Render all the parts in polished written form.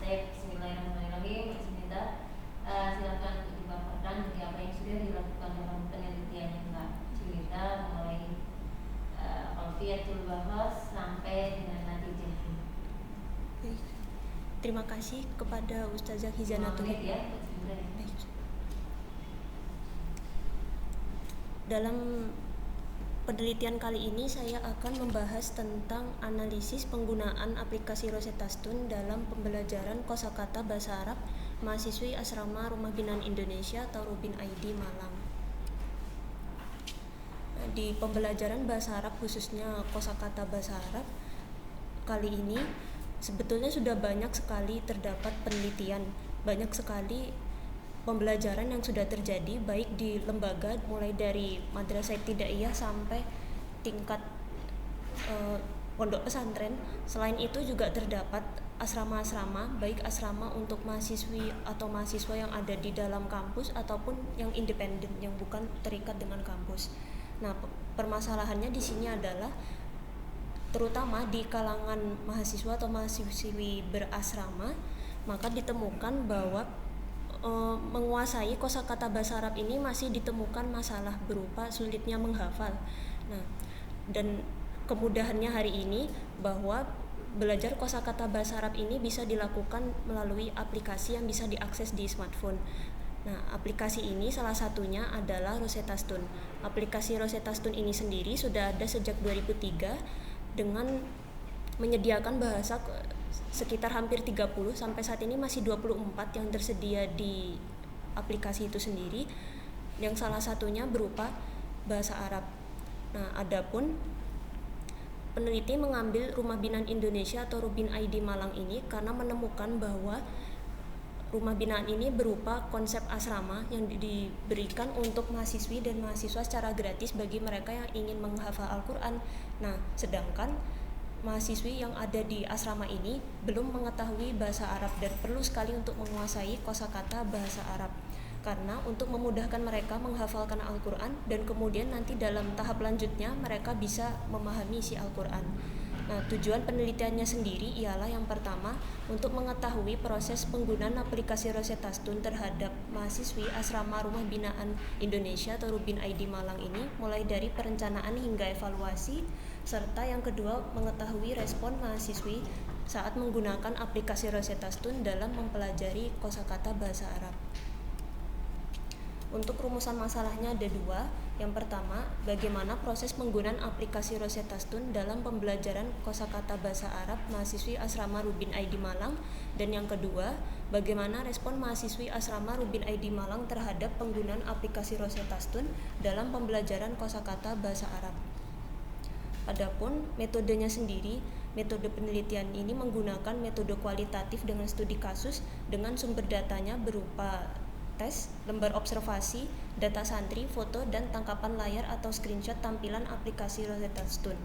Baik, bismillahirrahmanirrahim. Bismillah. Silakan untuk dipaparkan dari apa yang sudah dilakukan dalam penelitian yang Mbak cerita, mulai Alfiatul Bahas sampai dengan natijahnya. Baik. Terima kasih kepada Ustazah Hizanatul ya, Hikmah. Dalam penelitian kali ini saya akan membahas tentang analisis penggunaan aplikasi Rosetta Stone dalam pembelajaran kosakata bahasa Arab mahasiswi Asrama Rumah Binaan Indonesia atau Rubin ID Malang. Di pembelajaran bahasa Arab khususnya kosakata bahasa Arab kali ini sebetulnya sudah banyak sekali terdapat penelitian, banyak sekali pembelajaran yang sudah terjadi baik di lembaga mulai dari madrasah ibtidaiyah sampai tingkat pondok pesantren. Selain itu juga terdapat asrama-asrama, baik asrama untuk mahasiswi atau mahasiswa yang ada di dalam kampus ataupun yang independen yang bukan terikat dengan kampus. Nah, permasalahannya di sini adalah terutama di kalangan mahasiswa atau mahasiswi berasrama, maka ditemukan bahwa menguasai kosakata bahasa Arab ini masih ditemukan masalah berupa sulitnya menghafal. Nah, dan kemudahannya hari ini bahwa belajar kosakata bahasa Arab ini bisa dilakukan melalui aplikasi yang bisa diakses di smartphone. Nah, aplikasi ini salah satunya adalah Rosetta Stone. Aplikasi Rosetta Stone ini sendiri sudah ada sejak 2003 dengan menyediakan bahasa sekitar hampir 30, sampai saat ini masih 24 yang tersedia di aplikasi itu sendiri, yang salah satunya berupa bahasa Arab. Nah, adapun peneliti mengambil Rumah Binaan Indonesia atau Rubin ID Malang ini karena menemukan bahwa Rumah Binaan ini berupa konsep asrama yang diberikan untuk mahasiswi dan mahasiswa secara gratis bagi mereka yang ingin menghafal Al-Quran. Nah, sedangkan mahasiswi yang ada di asrama ini belum mengetahui bahasa Arab dan perlu sekali untuk menguasai kosakata bahasa Arab, karena untuk memudahkan mereka menghafalkan Al-Quran dan kemudian nanti dalam tahap lanjutnya mereka bisa memahami isi Al-Quran. Nah, tujuan penelitiannya sendiri ialah yang pertama untuk mengetahui proses penggunaan aplikasi Rosetta Stone terhadap mahasiswi Asrama Rumah Binaan Indonesia atau Rubin ID Malang ini, mulai dari perencanaan hingga evaluasi, serta yang kedua mengetahui respon mahasiswi saat menggunakan aplikasi Rosetta Stone dalam mempelajari kosakata bahasa Arab. Untuk rumusan masalahnya ada dua. Yang pertama, bagaimana proses penggunaan aplikasi Rosetta Stone dalam pembelajaran kosakata bahasa Arab mahasiswi Asrama Rubin ID Malang, dan yang kedua, bagaimana respon mahasiswi Asrama Rubin ID Malang terhadap penggunaan aplikasi Rosetta Stone dalam pembelajaran kosakata bahasa Arab. Adapun metodenya sendiri, metode penelitian ini menggunakan metode kualitatif dengan studi kasus dengan sumber datanya berupa tes, lembar observasi, data santri, foto, dan tangkapan layar atau screenshot tampilan aplikasi Rosetta Stone.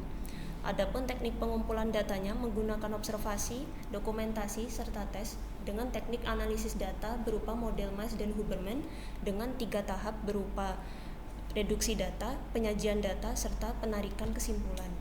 Adapun teknik pengumpulan datanya menggunakan observasi, dokumentasi, serta tes dengan teknik analisis data berupa model Mice dan Huberman dengan 3 tahap berupa reduksi data, penyajian data, serta penarikan kesimpulan.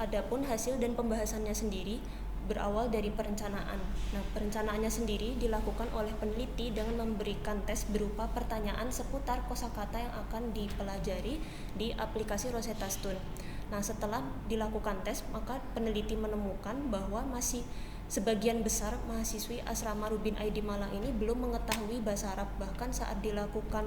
Adapun hasil dan pembahasannya sendiri berawal dari perencanaan. Nah, perencanaannya sendiri dilakukan oleh peneliti dengan memberikan tes berupa pertanyaan seputar kosakata yang akan dipelajari di aplikasi Rosetta Stone. Nah, setelah dilakukan tes, maka peneliti menemukan bahwa masih sebagian besar mahasiswi Asrama Rubin ID Malang ini belum mengetahui bahasa Arab. Bahkan saat dilakukan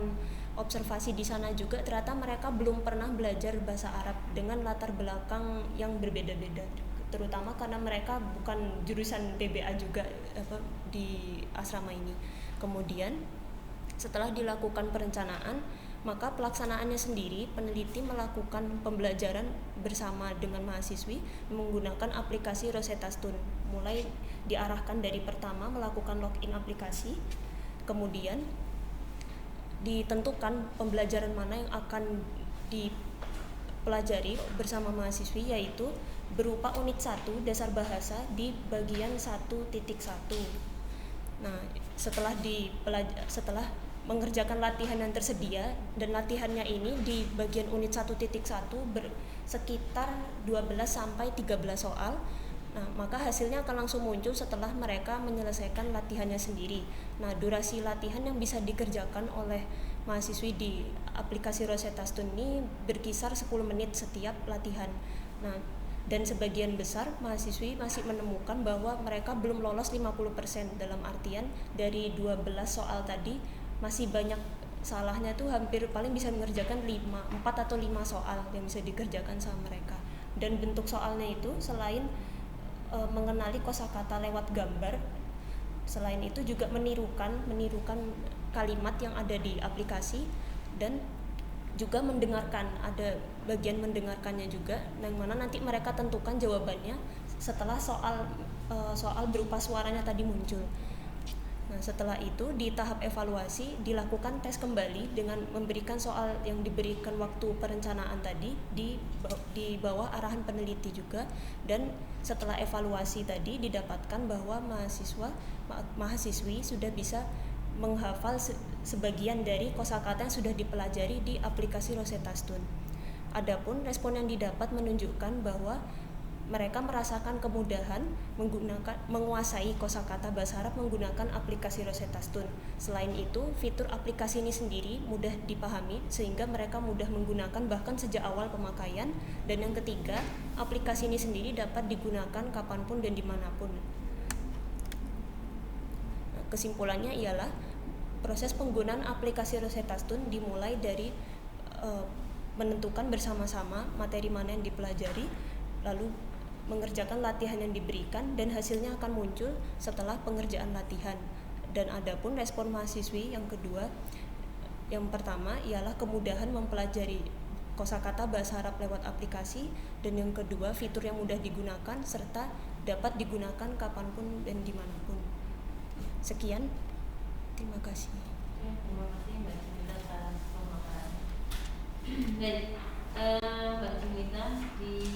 observasi di sana juga ternyata mereka belum pernah belajar bahasa Arab dengan latar belakang yang berbeda-beda, terutama karena mereka bukan jurusan PBA juga di asrama ini. Kemudian setelah dilakukan perencanaan, maka pelaksanaannya sendiri peneliti melakukan pembelajaran bersama dengan mahasiswi menggunakan aplikasi Rosetta Stone. Mulai diarahkan dari pertama melakukan login aplikasi, kemudian ditentukan pembelajaran mana yang akan dipelajari bersama mahasiswi, yaitu berupa unit 1 dasar bahasa di bagian 1.1. Nah, setelah mengerjakan latihan yang tersedia, dan latihannya ini di bagian unit 1.1 sekitar 12 sampai 13 soal, Nah, maka hasilnya akan langsung muncul setelah mereka menyelesaikan latihannya sendiri. Nah, durasi latihan yang bisa dikerjakan oleh mahasiswi di aplikasi Rosetta Stone ini berkisar 10 menit setiap latihan. Nah, dan sebagian besar mahasiswi masih menemukan bahwa mereka belum lolos 50%, dalam artian dari 12 soal tadi masih banyak salahnya tuh, hampir paling bisa mengerjakan 4 atau 5 soal yang bisa dikerjakan sama mereka. Dan bentuk soalnya itu selain mengenali kosakata lewat gambar, selain itu juga menirukan kalimat yang ada di aplikasi, dan juga mendengarkan, ada bagian mendengarkannya juga, yang mana nanti mereka tentukan jawabannya setelah soal berupa suaranya tadi muncul. Nah, setelah itu di tahap evaluasi dilakukan tes kembali dengan memberikan soal yang diberikan waktu perencanaan tadi di bawah arahan peneliti juga, dan setelah evaluasi tadi didapatkan bahwa mahasiswi sudah bisa menghafal sebagian dari kosakata yang sudah dipelajari di aplikasi Rosetta Stone. Adapun respon yang didapat menunjukkan bahwa mereka merasakan kemudahan menguasai kosakata bahasa Arab menggunakan aplikasi Rosetta Stone. Selain itu, fitur aplikasi ini sendiri mudah dipahami sehingga mereka mudah menggunakan bahkan sejak awal pemakaian. Dan yang ketiga, aplikasi ini sendiri dapat digunakan kapanpun dan dimanapun. Nah, kesimpulannya ialah proses penggunaan aplikasi Rosetta Stone dimulai dari menentukan bersama-sama materi mana yang dipelajari, lalu mengerjakan latihan yang diberikan, dan hasilnya akan muncul setelah pengerjaan latihan. Dan adapun respon mahasiswi yang kedua, yang pertama ialah kemudahan mempelajari kosakata bahasa Arab lewat aplikasi, dan yang kedua fitur yang mudah digunakan serta dapat digunakan kapanpun dan dimanapun. Sekian, terima kasih. Terima kasih Mbak Jumita atas pemaparan. Baik, Mbak Jumita, di